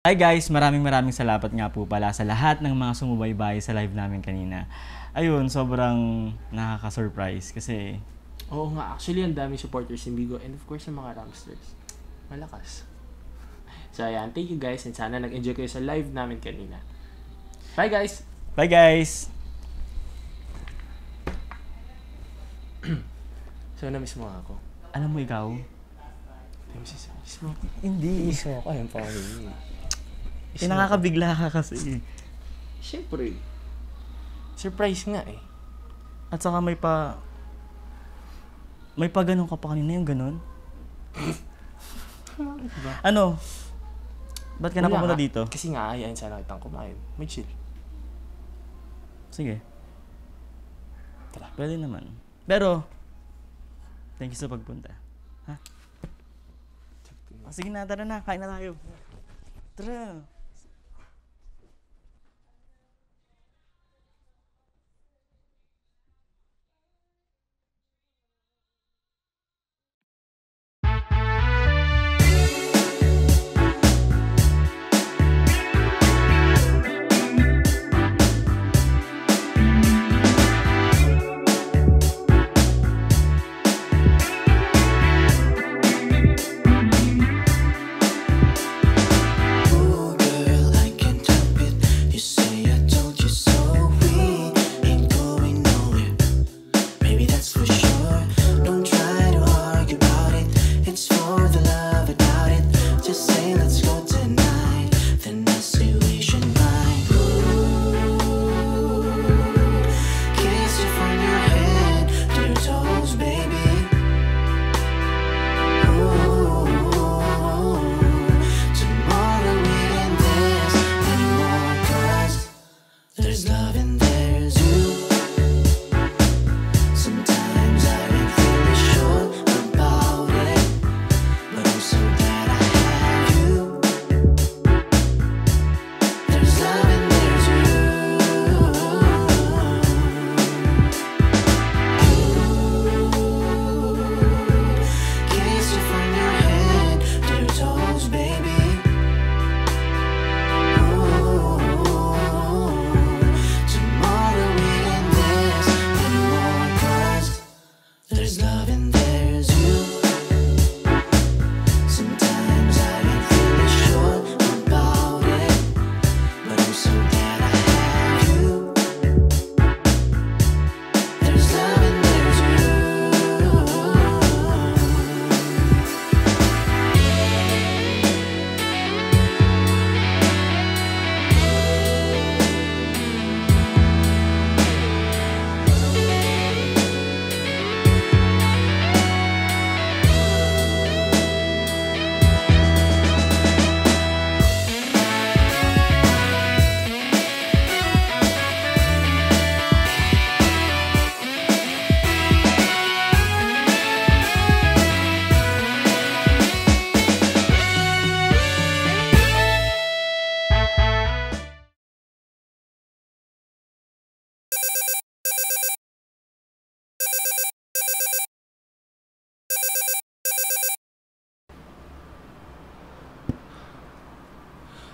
Hi guys, maraming salamat nga po pala sa lahat ng mga sumubaybay sa live namin kanina. Ayun, sobrang nakaka-surprise kasi... Oo nga, actually ang daming supporters ni Bigo and of course ng mga Ramsters. Malakas. So ayan, thank you guys and sana nag-enjoy kayo sa live namin kanina. Bye guys! Bye guys! So na-miss mo ako. Alam mo ikaw? Miss mo? Hindi. Miss mo ako, ayun pa ako. Nakakabigla ka kasi. Siyempre. Surprise nga eh. At saka may pa ganun ka pa kanina, yung ganun. Ano? Ba't ka napapunta dito? Kasi nga, ayayin sana kitang kumain. May chill. Sige. Tara. Pwede naman. Pero, thank you sa pagpunta. Ha? Sige na, tara na. Kain na tayo. Tara.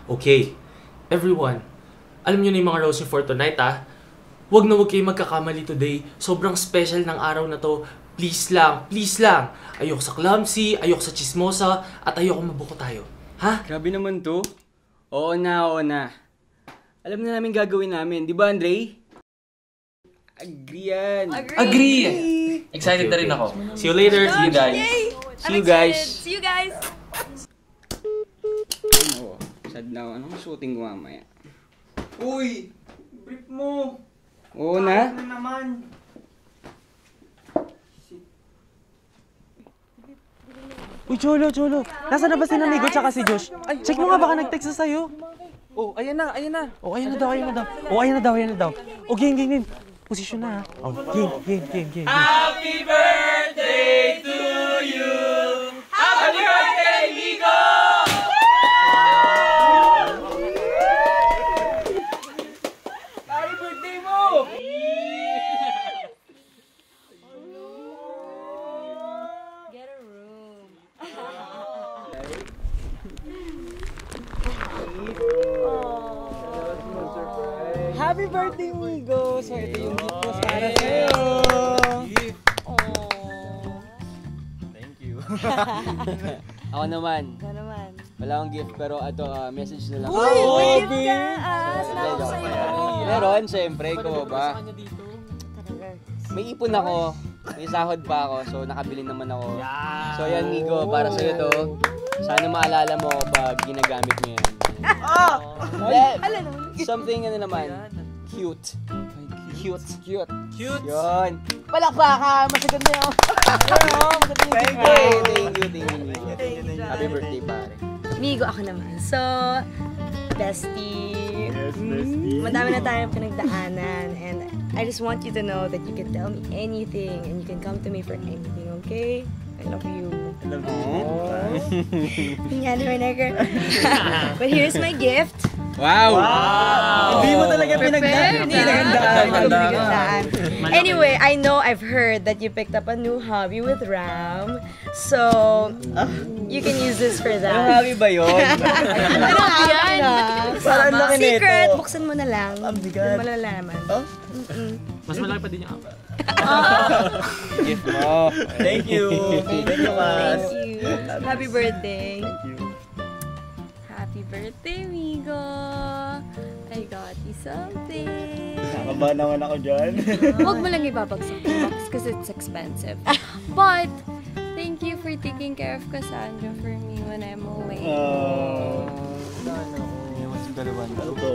Okay, everyone, alam nyo na yung mga roasting for tonight ha. Huwag na huwag kayo magkakamali today. Sobrang special ng araw na to. Please lang, please lang. Ayoko sa clumsy, ayoko sa chismosa, at ayoko mabuko tayo. Ha? Grabe naman to. Oo na, oo na. Alam na namin gagawin namin, di ba Andre? Agree yan. Agree! Excited na rin ako. See you later. See you guys. See you guys. See you guys. Ano, sad na ako. Anong shooting ko mamaya? Uy! Brief mo! Oo na? Na naman. Uy, Cholo! Nasaan na ba si Namigo tsaka si Josh? Check mo nga baka nag-text na sa'yo. Oh, ayan na. Oh, ayan na daw. Oh, game. Posisyon na ha. Oh, game. Happy birthday to you! Happy birthday, Migo! Happy birthday mo! Get a room. Happy birthday, Migo! So, ito yung gift ko para sa'yo. Thank you. Ako naman. Ano naman? Wala akong gift, pero ito, message na lang. Uy! May gift ka! Salamat Ito. sa'yo. Meron, syempre, ikaw ba? Talaga. May ipon ako, may sahod pa ako, so nakabili naman ako. So yan, Migo, para sa'yo to. Sana maalala mo pag ginagamit mo yan. Ala naman. Something ano naman, cute. Cute. Yun. Palakpakan! Masagot na yun. Thank you. Happy birthday, pare. Migo ako naman. So, bestie. Madami na tayong pinagdaanan. And I just want you to know that you can tell me anything. And you can come to me for anything, okay? I love you. Yan, Renegger. But here's my gift. Wow! Hindi mo talaga pinagdaan. Hindi pinagdaan. Anyway, I know I've heard that you picked up a new hobby with Ram. So, you can use this for Ang that. happy ba yun? Ano yan? Parang laki nito. Secret! Buksan mo na lang. Ang bigat. Malalaman. Mas malaki pa din yung apa. Gift mo. Thank you. Thank you, Mas. Thank you. Happy birthday. Thank you. Happy birthday, Migo. I got you something. Nakaba naman ako dyan. Huwag mo lang ibabagsak yung box because it's expensive. But, thank you for taking care of Cassandra for me when I'm away.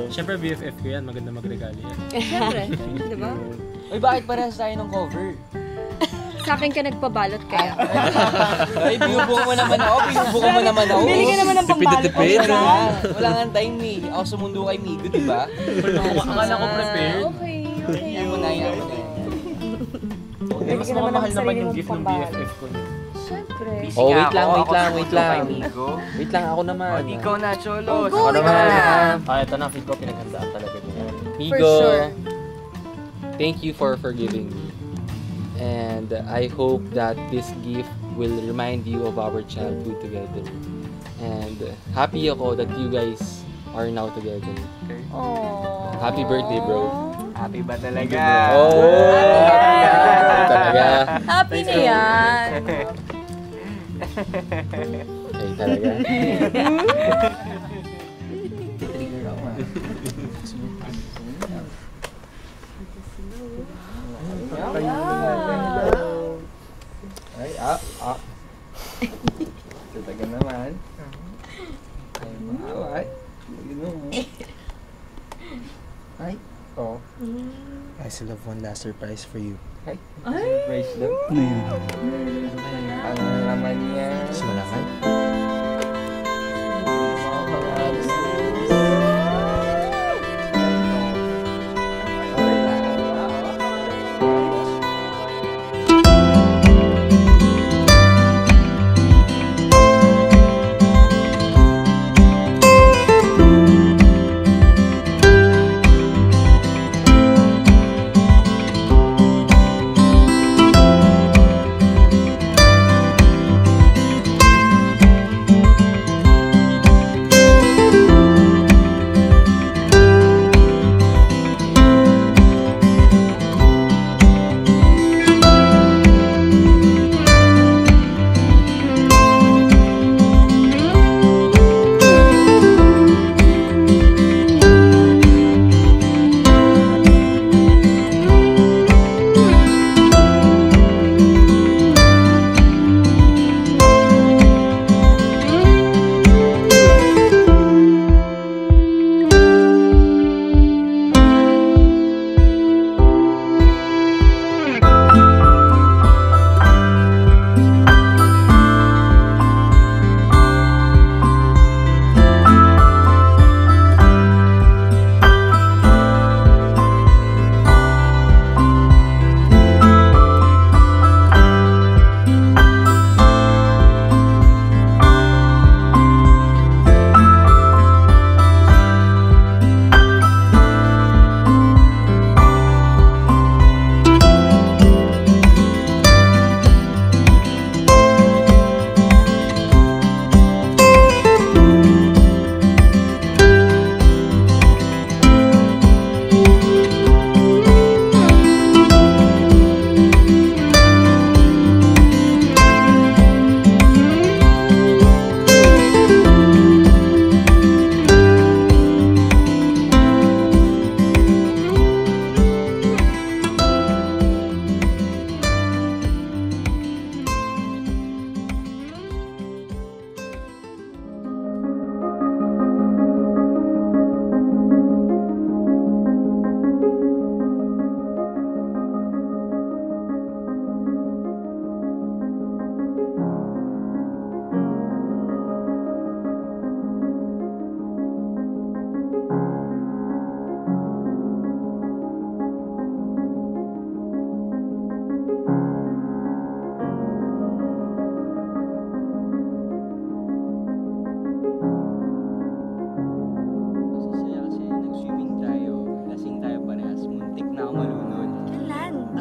Siyempre BFF ko yan, maganda magregalo yan. Siyempre, di ba? Uy, bakit parehas tayo ng cover? Sa akin ka nagpabalot kaya. Ay, binubuko mo naman ako. Bili ka naman ng pambalot. Wala nga time eh. Ako sumundo kay Migo, di ba? Akala ko prepared. Okay. Yan mo na yan. Mas mahal naman yung gift ng BFF ko. Siyempre. Oh, wait lang. Wait lang, ako naman. Ikaw na, Cholos. Ako naman. Ito na, feel ko pinaghandaan talaga niya. Migo, sure. thank you for forgiving me. And I hope that this gift will remind you of our childhood together. And happy ako that you guys are now together. Aww. Happy birthday, bro. Happy ba talaga? Oh, happy talaga. Happy na yan. Okay, talaga. Ay, Tataga naman. Ay, ay. Ay. Oh. I still have one last surprise for you. Ay. Surprise daw. Ano naman yan? Gusto mo naman?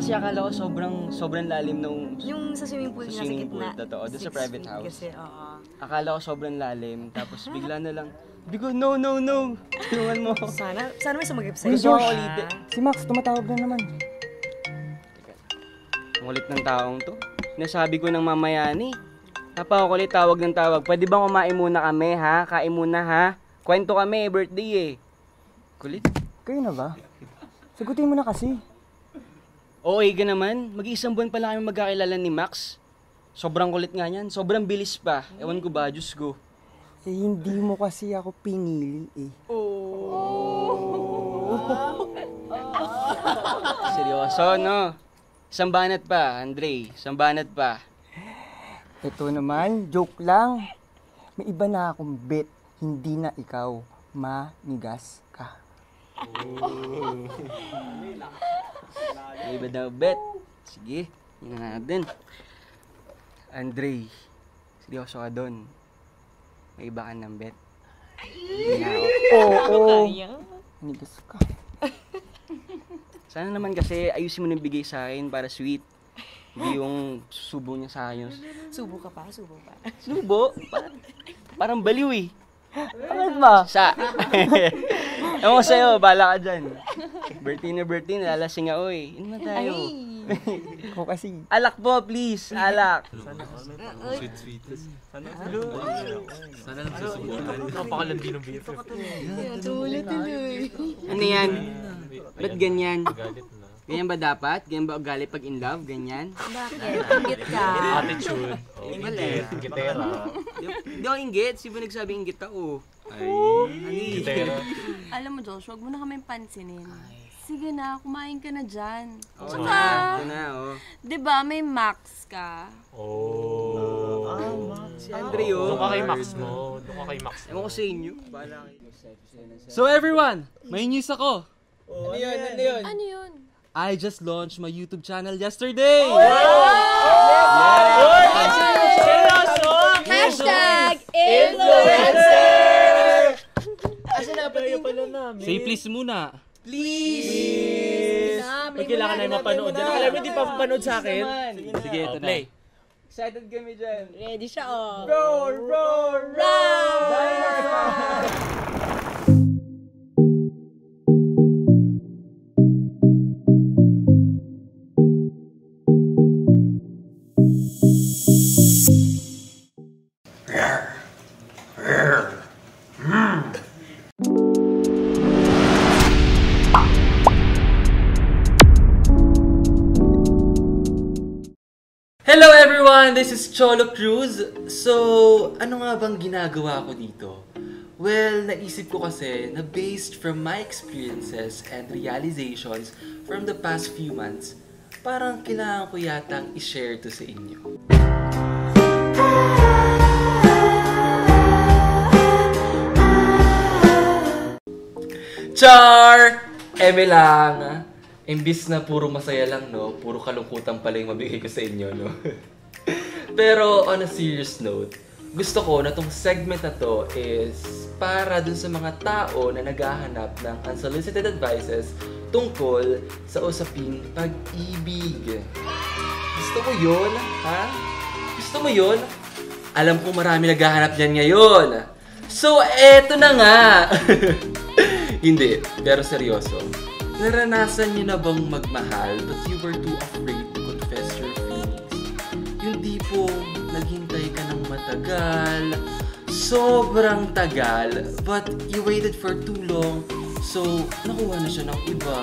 kasi akala ko sobrang lalim nung Yung sa swimming pool Sa nasa swimming gitna. pool, totoo. Doon sa 6 private feet house. Kasi, oo. akala ko sobrang lalim. Tapos bigla na lang, sabi ko, no. Tulungan mo. Sana may sumagip Uy, sa'yo. George, si Max, tumatawag na naman. Ang kulit ng taong to. Nasabi ko ng mamaya ni. Napakakulit, tawag ng tawag. Pwede bang kumain muna kami, ha? Kain muna, ha? Kwento kami, birthday eh. Kulit. Kayo na ba? Sagutin mo na kasi. Okay ka naman. Mag-iisang buwan pa lang kami magkakilala ni Max. Sobrang kulit nga yan. Sobrang bilis pa. Ewan ko ba, Diyos ko. Eh, hindi mo kasi ako pinili eh. Seryoso, no? Isang banat pa, Andre. Isang banat pa. Ito naman, joke lang. May iba na akong bet. Hindi na ikaw. Manigas ka. May iba daw bet. Sige, yun na natin. Andre, seryoso ka doon. May iba ka ng bet. Oo. Manigas ka. Sana naman kasi ayusin mo na bigay sa akin para sweet. Hindi yung subo niya sa akin. Subo ka pa. Subo? Parang baliw eh. Bakit ba? Sa. Ewan ko sa'yo, bala ka dyan. Birthday na lalasing ako eh. Inom na tayo. Ikaw kasi. Alak po, please. Alak. Napakalandi ng beer. Ano yan? Ba't ganyan? Ganyan ba dapat? Ganyan ba ugali pag in love? Ganyan? Bakit? Inggit ka. Attitude. Gitera. Hindi ako inggit. Sino ba nagsabi inggit ako? Gitera. Alam mo, Josh, huwag mo na kaming pansinin. Sige na, kumain ka na dyan. Oo na. Ito na, oh. Diba, may Max ka? Si Andre, oh. Doon ka kay Max mo. Ewan ko sa inyo. Bala kayo. So everyone, may news ako. Ano yun? Ano yun? I just launched my YouTube channel yesterday. Hashtag influencer! Say please muna. Please! Pag kailangan na yung mapanood. Yan, alam mo, hindi pa mapanood sa akin. Sige, ito na. Play. Excited kami dyan. Ready siya, oh. Roar! Hello everyone! This is Cholo Cruz. So, ano nga bang ginagawa ko dito? Well, naisip ko kasi na based from my experiences and realizations from the past few months, parang kailangan ko yatang i-share to sa inyo. Char! Eme lang. Imbis na puro masaya lang, no? Puro kalungkutan pala yung mabigay ko sa inyo, no? Pero on a serious note, gusto ko na tong segment na to is para dun sa mga tao na naghahanap ng unsolicited advices tungkol sa usaping pag-ibig. Gusto mo yun? Ha? Gusto mo yun? Alam ko marami naghahanap niyan ngayon. So, eto na nga! Hindi, pero seryoso. Naranasan niyo na bang magmahal but you were too afraid to confess your feelings? Yung tipong naghintay ka ng matagal, sobrang tagal, but you waited for too long, so nakuha na siya ng iba.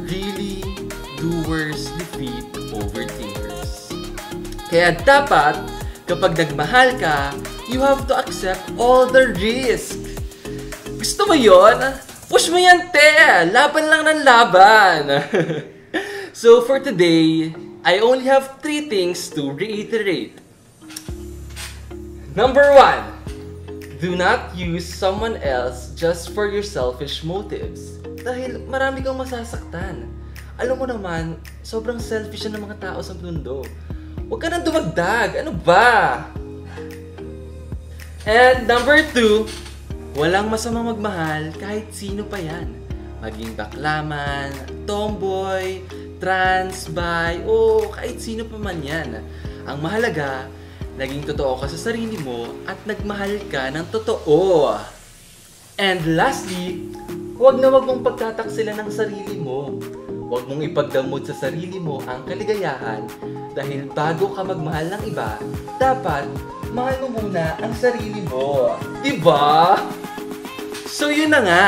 Really, doers defeat overthinkers. Kaya dapat, kapag nagmahal ka, you have to accept all the risk. Gusto mo yon? Push mo yan, te! Laban lang ng laban! So for today, I only have 3 things to reiterate. Number 1, do not use someone else just for your selfish motives. Dahil marami kang masasaktan. Alam mo naman, sobrang selfish na ng mga tao sa mundo. Huwag ka nang dumagdag. Ano ba? And number 2, Walang masamang magmahal kahit sino pa yan. Maging baklaman, tomboy, trans, bi, o kahit sino pa man yan. Ang mahalaga, naging totoo ka sa sarili mo at nagmahal ka ng totoo. And lastly, huwag na huwag mong pagtataksila ng sarili mo. Huwag mong ipagdamot sa sarili mo ang kaligayahan dahil bago ka magmahal ng iba, dapat mahal mo muna ang sarili mo. Diba? So yun na nga.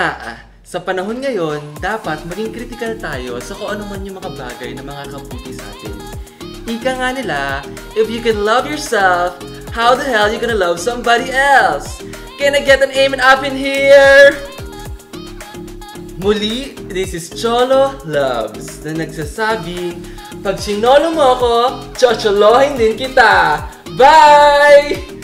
Sa panahon ngayon, dapat maging critical tayo sa kung ano man yung mga bagay na makakabuti sa atin. Ika nga nila, if you can love yourself, how the hell you gonna love somebody else? Can I get an amen up in here? Muli, this is Cholo Loves na nagsasabing, pag sinolo mo ako, chocholohin din kita. Bye!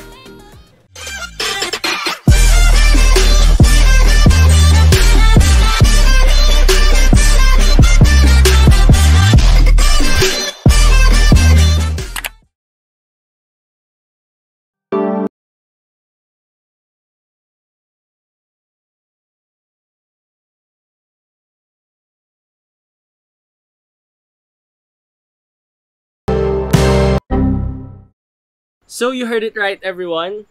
So you heard it right, everyone.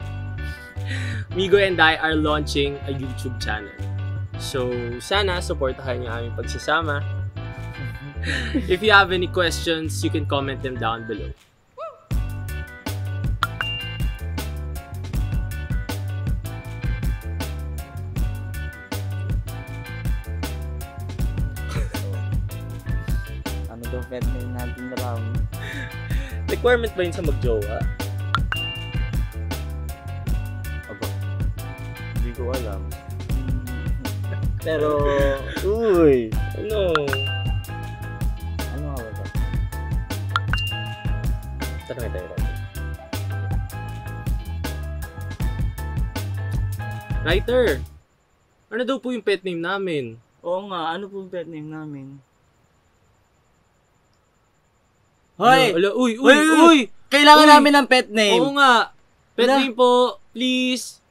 Migo and I are launching a YouTube channel. So sana supportahan niyo aming pagsasama. If you have any questions, you can comment them down below. Ano daw pwede natin na raw? Requirement ba yun sa magjowa? Hindi ko alam. Pero, uy! Ano? Ano nga ba? Tanongin tayo. Writer! Ano daw po yung pet name namin? Oo nga, ano po yung pet name namin? Hoy! Uy! Kailangan Uy! namin ng pet name. Oo nga! Pet Wala. name po, please!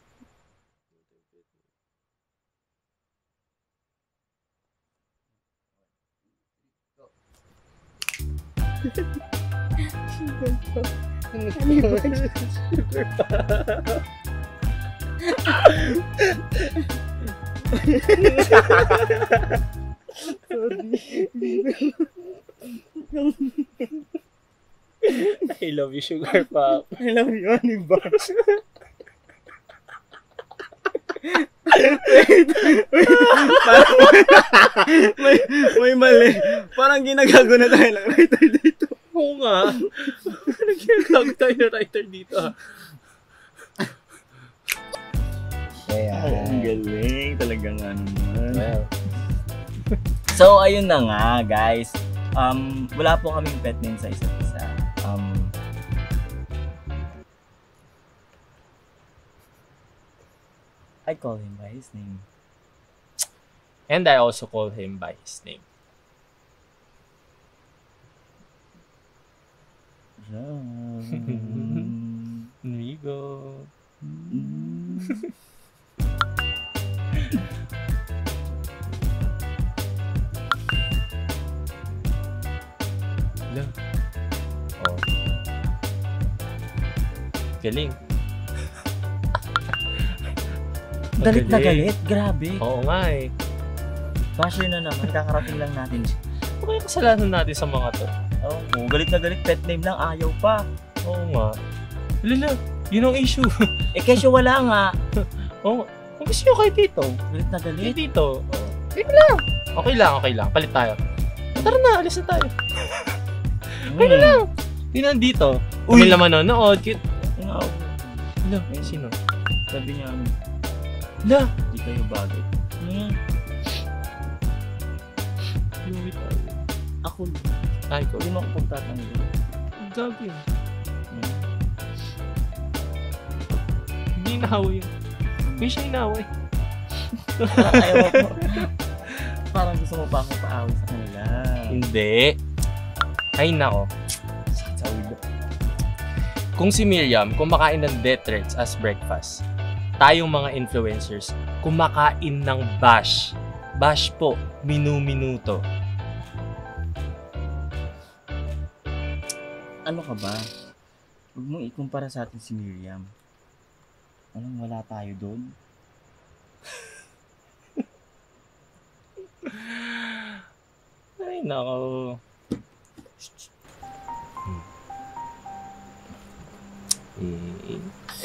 I love you, Sugar Pop. I love you, Honey Bunch. may mali. Parang ginagago na tayo ng writer dito. Oo nga. Nag-ginagago tayo na writer dito. Ang galing. Talagang ano naman. Well, So, ayun na nga, guys. Wala po kaming pet name sa isa't isa. I call him by his name. And I also call him by his name. Migo. Hello. Oh. Galing. Galit na galit? Grabe. Oo nga eh. Basher na naman. Kakarating lang natin siya. Ano kaya kasalanan natin sa mga to? Oo, galit na galit. Pet name lang. Ayaw pa. Oo nga. Lala, yun ang issue. Eh, kesyo wala nga. Oo. Kung gusto nyo kay Tito. Galit na Kay galit. Tito. Okay lang. Palit tayo. Tara na, alis na tayo. Okay na lang. Yun nandito. Kami lang manonood. Ano? Hello, sino? Sabi niya, Hala, di kayo bagay. luwi tayo. Ako, Ay, ko. hindi mo ako pagtatanggol. Gabi. Hindi inahaway yun. Hindi siya inahaway. Ayaw ako. Parang gusto mo pa ako paaway sa kanila. Hindi. Ay, nako. Sa ulo. Kung si Miriam kumakain ng death threats as breakfast, tayong mga influencers kumakain ng bash. Bash po, minu-minuto. Ano ka ba? Huwag mong ikumpara sa atin si Miriam. Anong wala tayo doon? Ay, nako.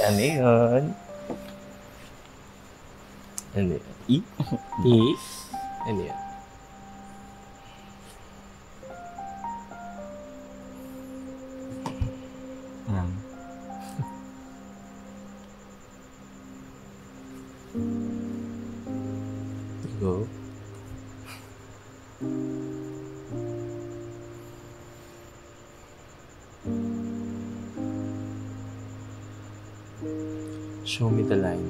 Ano yun? Ano yun? Ano yun? Ram, Go. Show me the line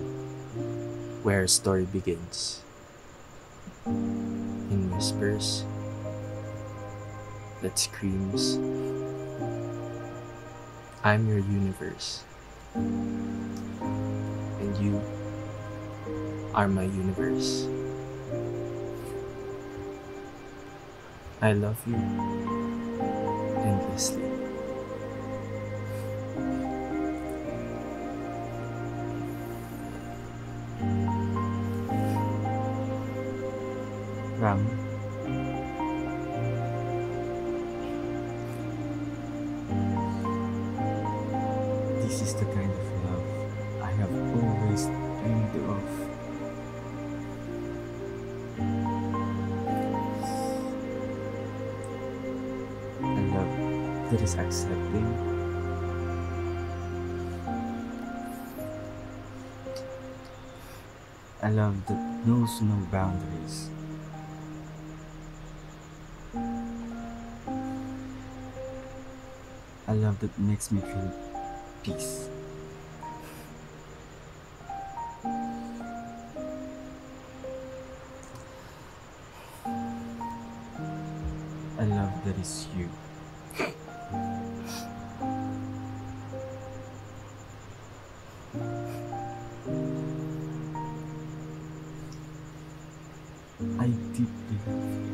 where a story begins. In whispers that screams, I'm your universe, and you are my universe. I love you endlessly. Ram, this is the kind of love I have always dreamed of. A love that is accepting. A love that knows no boundaries. A love that makes me feel peace. A love that is you. I deeply love you.